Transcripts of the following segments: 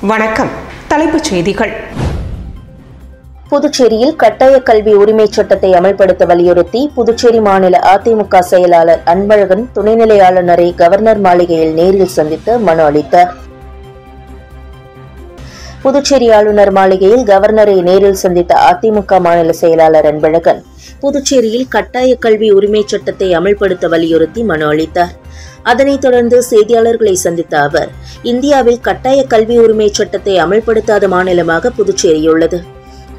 வணக்கம். தலைப்புச் செய்திகள். புதுச்சேரியில் கட்டாய கல்வி உரிமை சட்டத்தை அமல்படுத்த வலியுறுத்தி புதுச்சேரி மாநில அதிமுக செயலாளர் அன்பழகன் துணைநிலை ஆளுநரை கவர்னர் மாளிகையில் நேரில் சந்தித்து மனு அளித்தார். புதுச்சேரி ஆளுநர் மாளிகையில் கவர்னரை நேரில் சந்தித்த அதிமுக மாநில செயலாளர் அன்பழகன் புதுச்சேரியில் கட்டாய கல்வி உரிமை சட்டத்தை அமல்படுத்த வலியுறுத்தி மனு அளித்தார். அதனைத் தொடர்ந்து செய்தியாளர்களை சந்தித்த அவர், இந்தியாவில் கட்டாய கல்வி உரிமை சட்டத்தை அமல்படுத்தாத மாநிலமாக புதுச்சேரியுள்ளது.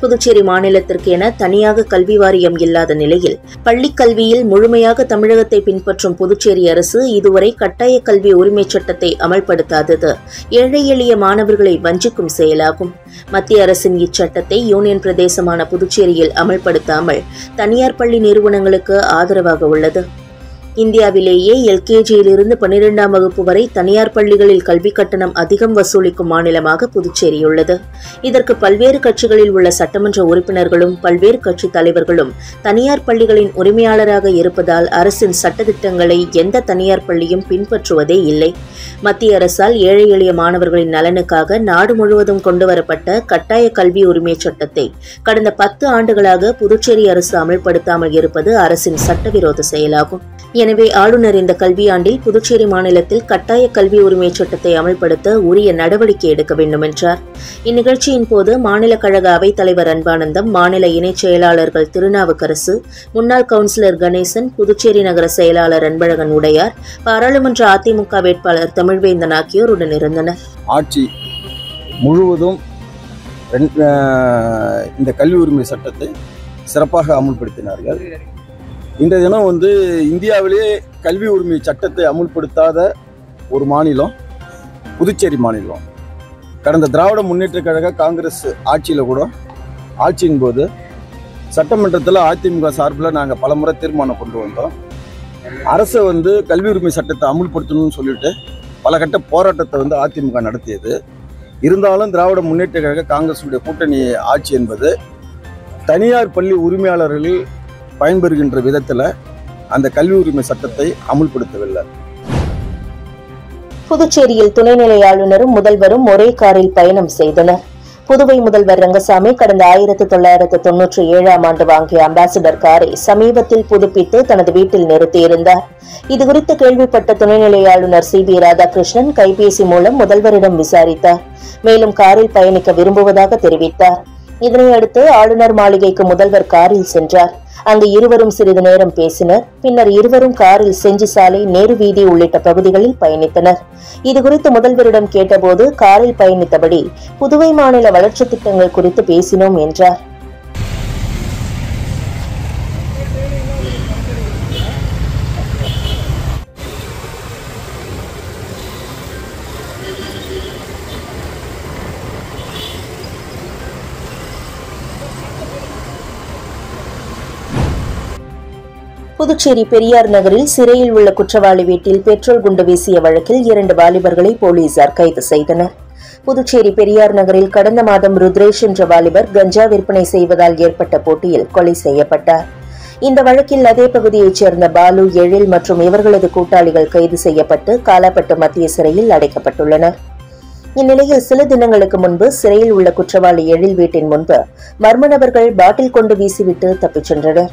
புதுச்சேரி மாநிலத்திற்கு என தனியாக கல்வி வாரியம் இல்லாத நிலையில் பள்ளிக் கல்வியில் முழுமையாக தமிழகத்தை பின்பற்றும் புதுச்சேரி அரசு இதுவரை கட்டாய கல்வி உரிமை சட்டத்தை அமல்படுத்தாதது ஏழை எளிய மாணவர்களை வஞ்சிக்கும் செயலாகும். மத்திய அரசின் இச்சட்டத்தை யூனியன் பிரதேசமான புதுச்சேரியில் அமல்படுத்தாமல் தனியார் பள்ளி நிறுவனங்களுக்கு ஆதரவாக உள்ளது. இந்தியாவிலேயே எல்கேஜியிலிருந்து 12ஆம் வகுப்பு வரை தனியார் பள்ளிகளில் கல்வி கட்டணம் அதிகம் வசூலிக்கும் மாநிலமாக புதுச்சேரியுள்ளது. இதற்கு பல்வேறு கட்சிகளில் உள்ள சட்டமன்ற உறுப்பினர்களும் பல்வேறு கட்சித் தலைவர்களும் தனியார் பள்ளிகளின் உரிமையாளராக இருப்பதால் அரசின் சட்டத்திட்டங்களை எந்த தனியார் பள்ளியும் பின்பற்றுவதே இல்லை. மத்திய அரசால் ஏழை எளிய மாணவர்களின் நலனுக்காக நாடு முழுவதும் கொண்டுவரப்பட்ட கட்டாய கல்வி உரிமை சட்டத்தை கடந்த 10 ஆண்டுகளாக புதுச்சேரி அரசு அமல்படுத்தாமல் இருப்பது அரசின் சட்டவிரோத செயலாகும். எனவே ஆளுநர் இந்த கல்வியாண்டில் புதுச்சேரி மாநிலத்தில் கட்டாய கல்வி உரிமை சட்டத்தை அமல்படுத்த உரிய நடவடிக்கை எடுக்க வேண்டும் என்றார். இந்நிகழ்ச்சியின் போது மாநில கழக அவைத் தலைவர் அன்பானந்தம், மாநில இணைச் செயலாளர்கள் திருநாவுக்கரசு, முன்னாள் கவுன்சிலர் கணேசன், புதுச்சேரி நகர செயலாளர் அன்பழகன் உடையார், பாராளுமன்ற அதிமுக வேட்பாளர் தமிழ்வேந்தன் ஆகியோர் உடனிருந்தனர். ஆட்சி முழுவதும் இந்த கல்வி உரிமை சட்டத்தை சிறப்பாக அமுல்படுத்தினார்கள். இந்த தினம் இந்தியாவிலே கல்வி உரிமை சட்டத்தை அமுல்படுத்தாத ஒரு மாநிலம் புதுச்சேரி மாநிலம். கடந்த திராவிட முன்னேற்ற கழக காங்கிரஸ் ஆட்சியில் கூட ஆட்சியின் போது சட்டமன்றத்தில் அதிமுக சார்பில் நாங்கள் பலமுறை தீர்மானம் கொண்டு வந்தோம். அரசை கல்வி உரிமை சட்டத்தை அமுல்படுத்தணும்னு சொல்லிட்டு பல கட்ட போராட்டத்தை அதிமுக நடத்தியது. இருந்தாலும் திராவிட முன்னேற்ற கழக காங்கிரஸுடைய கூட்டணி ஆட்சி என்பது தனியார் பள்ளி உரிமையாளர்கள் பயன்பெறுகின்ற விதத்தில் அந்த கல்வி உரிமை சட்டத்தை அமுல்படுத்தவில்லை. புதுச்சேரியில் துணைநிலை ஆளுநரும் முதல்வரும் ஒரே காரில் பயணம் செய்தனர். புதுவை முதல்வர் ரங்கசாமி கடந்த 1997ஆம் ஆண்டு வாங்கிய அம்பாசிடர் காரை சமீபத்தில் புதுப்பித்து தனது வீட்டில் நிறுத்தியிருந்தார். இதுகுறித்து கேள்விப்பட்ட துணைநிலை ஆளுநர் CB ராதாகிருஷ்ணன் கைபேசி மூலம் முதல்வரிடம் விசாரித்தார். மேலும் காரில் பயணிக்க விரும்புவதாக தெரிவித்தார். இதனையடுத்து ஆளுநர் மாளிகைக்கு முதல்வர் காரில் சென்றார். அங்கு இருவரும் சிறிது நேரம் பேசினர். பின்னர் இருவரும் காரில் செஞ்சி சாலை, நேரு வீதி உள்ளிட்ட பகுதிகளில் பயணித்தனர். இதுகுறித்து முதல்வரிடம் கேட்டபோது காரில் பயணித்தபடி புதுவை மாநில வளர்ச்சித் திட்டங்கள் குறித்து பேசினோம் என்றார். புதுச்சேரி பெரியார் நகரில் சிறையில் உள்ள குற்றவாளி வீட்டில் பெட்ரோல் குண்டு வீசிய வழக்கில் 2 வாலிபர்களை போலீசார் கைது செய்தனர். புதுச்சேரி பெரியார் நகரில் கடந்த மாதம் ருத்ரேஷ் என்ற வாலிபர் கஞ்சா விற்பனை செய்வதால் ஏற்பட்ட போட்டியில் கொலை செய்யப்பட்டார். இந்த வழக்கில் அதே பகுதியைச் சேர்ந்த பாலு, எழில் மற்றும் இவர்களது கூட்டாளிகள் கைது செய்யப்பட்டு காலாப்பட்டு மத்திய சிறையில் அடைக்கப்பட்டுள்ளனர். இந்நிலையில் சில தினங்களுக்கு முன்பு சிறையில் உள்ள குற்றவாளி எழில் வீட்டின் முன்பு மர்ம நபர்கள் பாட்டில் கொண்டு வீசிவிட்டு தப்பிச் சென்றனர்.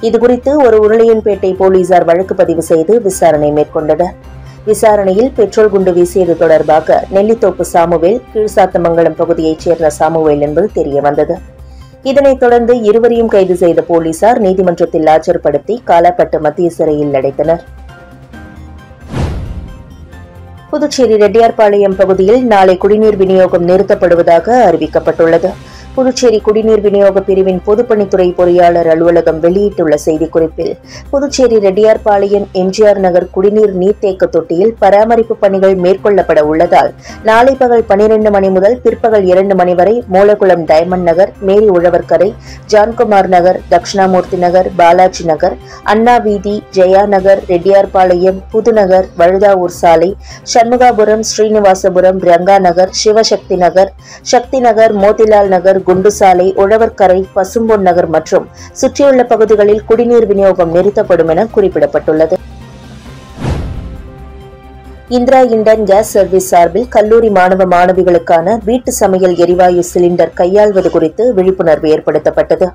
இதுகுறித்து ஒரு உருளையன்பேட்டை போலீசார் வழக்கு பதிவு செய்து விசாரணை மேற்கொண்டனர். விசாரணையில் பெட்ரோல் குண்டு வீசியது தொடர்பாக நெல்லித்தோப்பு சாமுவேல், கீழ்சாத்தமங்கலம் பகுதியைச் சேர்ந்த சாமுவேல் என்பது தெரியவந்தது. இதனைத் தொடர்ந்து இருவரையும் கைது செய்த போலீசார் நீதிமன்றத்தில் ஆஜர்படுத்தி காலாப்பட்டு மத்திய சிறையில் அடைத்தனர். புதுச்சேரி ரெட்டியார்பாளையம் பகுதியில் நாளை குடிநீர் விநியோகம் நிறுத்தப்படுவதாக அறிவிக்கப்பட்டுள்ளது. புதுச்சேரி குடிநீர் விநியோக பிரிவின் பொதுப்பணித்துறை பொறியாளர் அலுவலகம் வெளியிட்டுள்ள செய்திக்குறிப்பில், புதுச்சேரி ரெட்டியார்பாளையம் எம்ஜிஆர் நகர் குடிநீர் நீர்த்தேக்க தொட்டியில் பராமரிப்பு பணிகள் மேற்கொள்ளப்பட உள்ளதால் நாளை பகல் 12 மணி முதல் பிற்பகல் 2 மணி வரை மூலகுளம் டைமண்ட் நகர், மேரி உழவர்கரை, ஜான்குமார் நகர், தட்சிணாமூர்த்தி நகர், பாலாஜி நகர், அண்ணா வீதி, ஜெயா நகர், ரெட்டியார்பாளையம், புதுநகர், வழுதாவூர் சாலை, சண்முகாபுரம், ஸ்ரீனிவாசபுரம், ரங்கா நகர், சிவசக்தி நகர், சக்தி நகர், மோதிலால் நகர், குண்டு சாலை, உழவர்கரை, பசும்பொன் நகர் மற்றும் சுற்றியுள்ள பகுதிகளில் குடிநீர் விநியோகம் நிறுத்தப்படும் என குறிப்பிடப்பட்டுள்ளது. இந்திரா இண்டன் கேஸ் சர்வீஸ் சார்பில் கல்லூரி மாணவ மாணவிகளுக்கான வீட்டு சமையல் எரிவாயு சிலிண்டர் கையாள்வது குறித்து விழிப்புணர்வு ஏற்படுத்தப்பட்டது.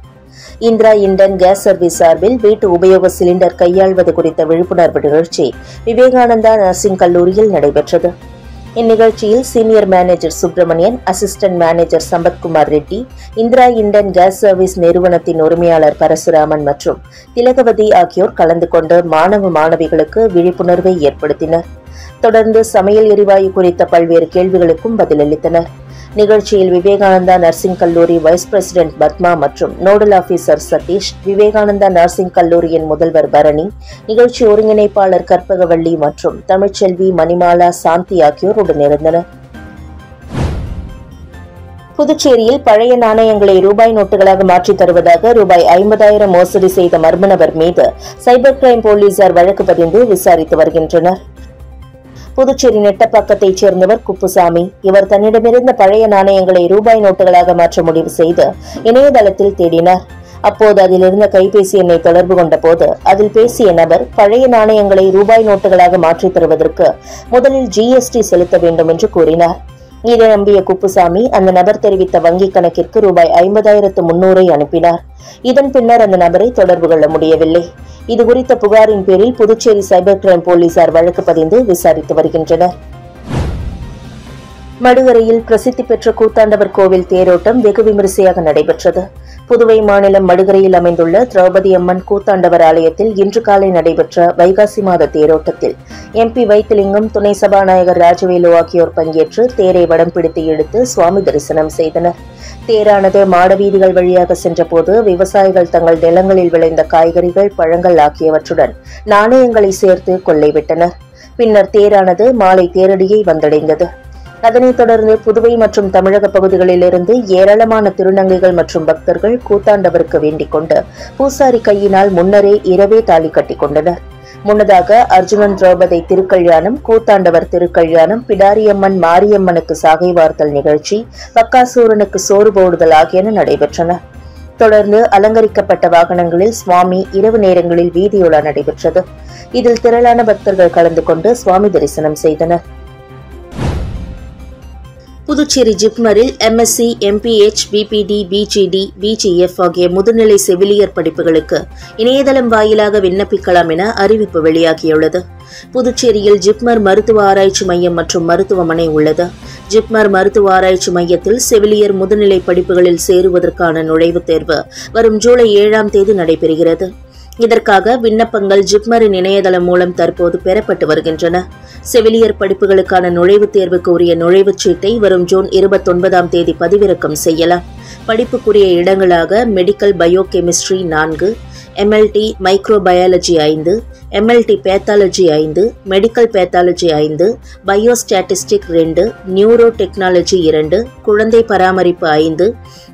இந்திரா இண்டன் கேஸ் சர்வீஸ் சார்பில் வீட்டு உபயோக சிலிண்டர் கையாள்வது குறித்த விழிப்புணர்வு நிகழ்ச்சி விவேகானந்தா நர்சிங் கல்லூரியில் நடைபெற்றது. இந்நிகழ்ச்சியில் senior manager Subramanian, assistant manager Sampathkumar Reddy, Indira Indane gas service நிறுவனத்தின் உரிமையாளர் பரசுராமன் மற்றும் திலகவதி ஆகியோர் கலந்து கொண்டு மாணவ மாணவிகளுக்கு விழிப்புணர்வை ஏற்படுத்தினர். தொடர்ந்து சமையல் எரிவாயு குறித்த பல்வேறு கேள்விகளுக்கும் பதிலளித்தனர். நிகழ்ச்சியில் விவேகானந்தா நர்சிங் கல்லூரி வைஸ் பிரசிடென்ட் பத்மா மற்றும் nodal officer Satish, Vivekananda nursing கல்லூரியின் முதல்வர் பரணி, நிகழ்ச்சி ஒருங்கிணைப்பாளர் கற்பகவள்ளி மற்றும் தமிழ்ச்செல்வி, மணிமாலா, சாந்தி ஆகியோர் உடனிருந்தனர். புதுச்சேரியில் பழைய நாணயங்களை ரூபாய் நோட்டுகளாக மாற்றித் தருவதாக ரூபாய் 50,000 மோசடி செய்த மர்ம நபர் மீது சைபர் கிரைம் போலீசார் வழக்கு பதிந்து விசாரித்து வருகின்றனர். புதுச்சேரி நெட்டப்பாக்கத்தைச் சேர்ந்தவர் குப்புசாமி. இவர் தன்னிடமிருந்த பழைய நாணயங்களை ரூபாய் நோட்டுகளாக மாற்ற முடிவு செய்து இணையதளத்தில் தேடினார். அப்போது அதில் இருந்த கைபேசி எண்ணை தொடர்பு கொண்ட போது அதில் பேசிய நபர் பழைய நாணயங்களை ரூபாய் நோட்டுகளாக மாற்றித் தருவதற்கு முதலில் GST செலுத்த வேண்டும் என்று கூறினார். இதை நம்பிய குப்புசாமி அந்த நபர் தெரிவித்த வங்கிக் கணக்கிற்கு ரூபாய் 50,300 அனுப்பினார். இதன் பின்னர் அந்த நபரை தொடர்பு கொள்ள முடியவில்லை. இதுகுறித்த புகாரின் பேரில் புதுச்சேரி சைபர் கிரைம் போலீசார் வழக்கு பதிந்து விசாரித்து வருகின்றனர். மடுகரையில் பிரசித்தி பெற்ற கூத்தாண்டவர் கோவில் தேரோட்டம் வெகு விமரிசையாக நடைபெற்றது. புதுவை மாநிலம் மடுகரையில் அமைந்துள்ள திரௌபதி அம்மன் கூத்தாண்டவர் ஆலயத்தில் இன்று காலை நடைபெற்ற வைகாசி மாத தேரோட்டத்தில் MP வைத்திலிங்கம், துணை சபாநாயகர் ராஜவேலு ஆகியோர் பங்கேற்று தேரை வடம் பிடித்து இழுத்து சுவாமி தரிசனம் செய்தனர். தேரானது மாடவீதிகள் வழியாக சென்றபோது விவசாயிகள் தங்கள் நிலங்களில் விளைந்த காய்கறிகள், பழங்கள் ஆகியவற்றுடன் நாணயங்களை சேர்த்து கொள்ளைவிட்டனர். பின்னர் தேரானது மாலை தேரடியை வந்தடைந்தது. அதனைத் தொடர்ந்து புதுவை மற்றும் தமிழக பகுதிகளிலிருந்து ஏராளமான திருநங்கைகள் மற்றும் பக்தர்கள் கூத்தாண்டவருக்கு வேண்டிக் கொண்டு பூசாரி கையினால் முன்னரே இரவே தாலி கட்டிக் கொண்டனர். முன்னதாக அர்ஜுனன் திரௌபதி திருக்கல்யாணம், கூத்தாண்டவர் திருக்கல்யாணம், பிடாரியம்மன் மாரியம்மனுக்கு சாகை வார்த்தல் நிகழ்ச்சி, பக்காசூரனுக்கு சோறு போடுதல் ஆகியன நடைபெற்றன. தொடர்ந்து அலங்கரிக்கப்பட்ட வாகனங்களில் சுவாமி இரவு நேரங்களில் வீதியுலா நடைபெற்றது. இதில் திரளான பக்தர்கள் கலந்து கொண்டு சுவாமி தரிசனம் செய்தனர். புதுச்சேரி ஜிப்மரில் MSc, MPH, BPD, BGD, BGF ஆகிய முதுநிலை செவிலியர் படிப்புகளுக்கு இணையதளம் வாயிலாக விண்ணப்பிக்கலாம் என அறிவிப்பு வெளியாகியுள்ளது. புதுச்சேரியில் ஜிப்மர் மருத்துவ ஆராய்ச்சி மையம் மற்றும் மருத்துவமனை உள்ளது. ஜிப்மர் மருத்துவ ஆராய்ச்சி மையத்தில் செவிலியர் முதுநிலை படிப்புகளில் சேருவதற்கான நுழைவுத் தேர்வு வரும் ஜூலை 7ஆம் தேதி நடைபெறுகிறது. இதற்காக விண்ணப்பங்கள் ஜிப்மரின் இணையதளம் மூலம் தற்போது பெறப்பட்டு வருகின்றன. செவிலியர் படிப்புகளுக்கான நுழைவுத் தேர்வுக்கு உரிய நுழைவுச் சீட்டை வரும் ஜூன் 29ஆம் தேதி பதிவிறக்கம் செய்யலாம். படிப்புக்குரிய இடங்களாக medical biochemistry 4, MLT microbiology 5, MLT pathology 5, medical pathology 5, பயோஸ்டாட்டிஸ்டிக் 2, neuro technology 2, குழந்தை பராமரிப்பு 5,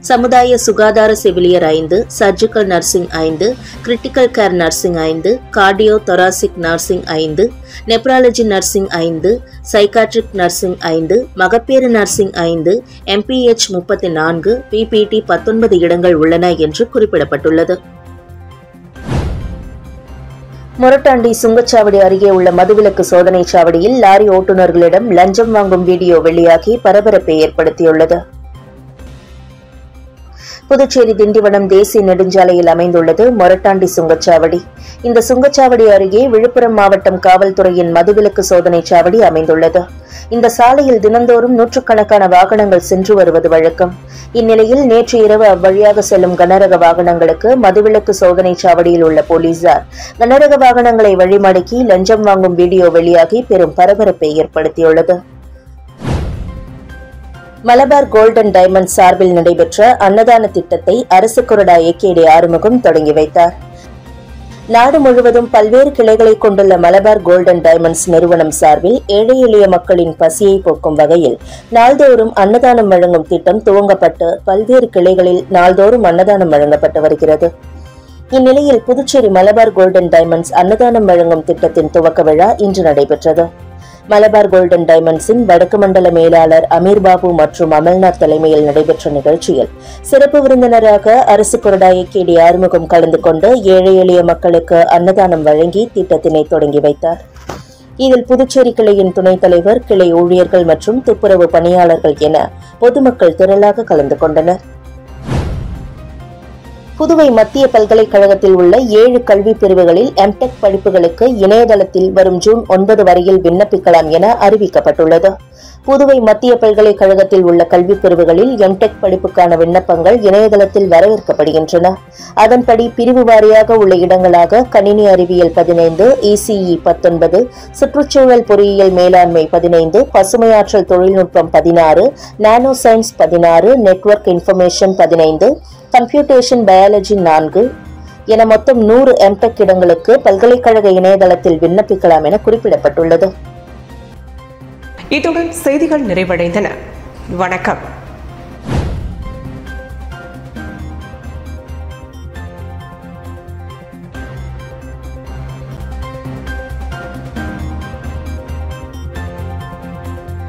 சமுதாய சுகாதார செவிலியர் 5, surgical nursing 5, critical care nursing 5, cardio thoracic nursing 5, nephrology nursing 5, psychiatric nursing 5, மகப்பேறு நர்சிங் 5, MPH 34, PPT 19 இடங்கள் உள்ளன என்று குறிப்பிடப்பட்டுள்ளது. மொரட்டாண்டி சுங்கச்சாவடி அருகே உள்ள மதுவிலக்கு சோதனை சாவடியில் லாரி ஓட்டுநர்களிடம் லஞ்சம் வாங்கும் வீடியோ வெளியாகி பரபரப்பை ஏற்படுத்தியுள்ளது. புதுச்சேரி திண்டிவனம் தேசிய நெடுஞ்சாலையில் அமைந்துள்ளது மொரட்டாண்டி சுங்கச்சாவடி. இந்த சுங்கச்சாவடி அருகே விழுப்புரம் மாவட்டம் காவல்துறையின் மதுவிலக்கு சோதனை சாவடி அமைந்துள்ளது. இந்த சாலையில் தினந்தோறும் நூற்றுக்கணக்கான வாகனங்கள் சென்று வருவது வழக்கம். இந்நிலையில் நேற்று இரவு அவ்வழியாக செல்லும் கனரக வாகனங்களுக்கு மதுவிலக்கு சோதனை சாவடியில் உள்ள போலீசார் கனரக வாகனங்களை வழிமடக்கி லஞ்சம் வாங்கும் வீடியோ வெளியாகி பெரும் பரபரப்பை ஏற்படுத்தியுள்ளது. மலபார் கோல்டன் டைமண்ட் சார்பில் நடைபெற்ற அன்னதான திட்டத்தை அரசு கொறடா AKD ஆறுமுகம் தொடங்கி வைத்தார். நாடு முழுவதும் பல்வேறு கிளைகளை கொண்டுள்ள மலபார் கோல்டன் டைமண்ட்ஸ் நிறுவனம் சார்பில் ஏழை எளிய மக்களின் பசியை போக்கும் வகையில் நாள்தோறும் அன்னதானம் வழங்கும் திட்டம் துவங்கப்பட்டு பல்வேறு கிளைகளில் நாள்தோறும் அன்னதானம் வழங்கப்பட்டு வருகிறது. இந்நிலையில் புதுச்சேரி மலபார் கோல்டன் டைமண்ட்ஸ் அன்னதானம் வழங்கும் திட்டத்தின் துவக்க விழா இன்று நடைபெற்றது. மலபார் கோல்டன் டைமண்ட்ஸின் வடக்கு மண்டல மேலாளர் அமீர் பாபு மற்றும் அமல்நாத் தலைமையில் நடைபெற்ற நிகழ்ச்சியில் சிறப்பு விருந்தினராக அரசு கொறடா AKD ஆறுமுகம் கலந்து கொண்டு ஏழை எளிய மக்களுக்கு அன்னதானம் வழங்கி திட்டத்தினை தொடங்கி வைத்தார். இதில் புதுச்சேரி கிளையின் துணைத் தலைவர், கிளை ஊழியர்கள் மற்றும் துப்புரவு பணியாளர்கள் என பொதுமக்கள் திரளாக கலந்து கொண்டனர். புதுவை மத்திய பல்கலைக்கழகத்தில் உள்ள 7 கல்வி பிரிவுகளில் எம்டெக் படிப்புகளுக்கு இணையதளத்தில் வரும் ஜூன் 9 வரையில் விண்ணப்பிக்கலாம் என அறிவிக்கப்பட்டுள்ளது. புதுவை மத்திய பல்கலைக்கழகத்தில் உள்ள கல்வி பிரிவுகளில் எம்டெக் படிப்புக்கான விண்ணப்பங்கள் இணையதளத்தில் வரவேற்கப்படுகின்றன. அதன்படி பிரிவு வாரியாக உள்ள இடங்களாக கணினி அறிவியல் 15, இசிஇ 19, சுற்றுச்சூழல் பொறியியல் மேலாண்மை 15, பசுமையாற்றல் தொழில்நுட்பம் 16, நானோ science 16, network information 15, computation biology 4 என மொத்தம் 100 எம்டெக் இடங்களுக்கு பல்கலைக்கழக இணையதளத்தில் விண்ணப்பிக்கலாம் என குறிப்பிடப்பட்டுள்ளது. இத்துடன் செய்திகள் நிறைவடைந்தன. வணக்கம்.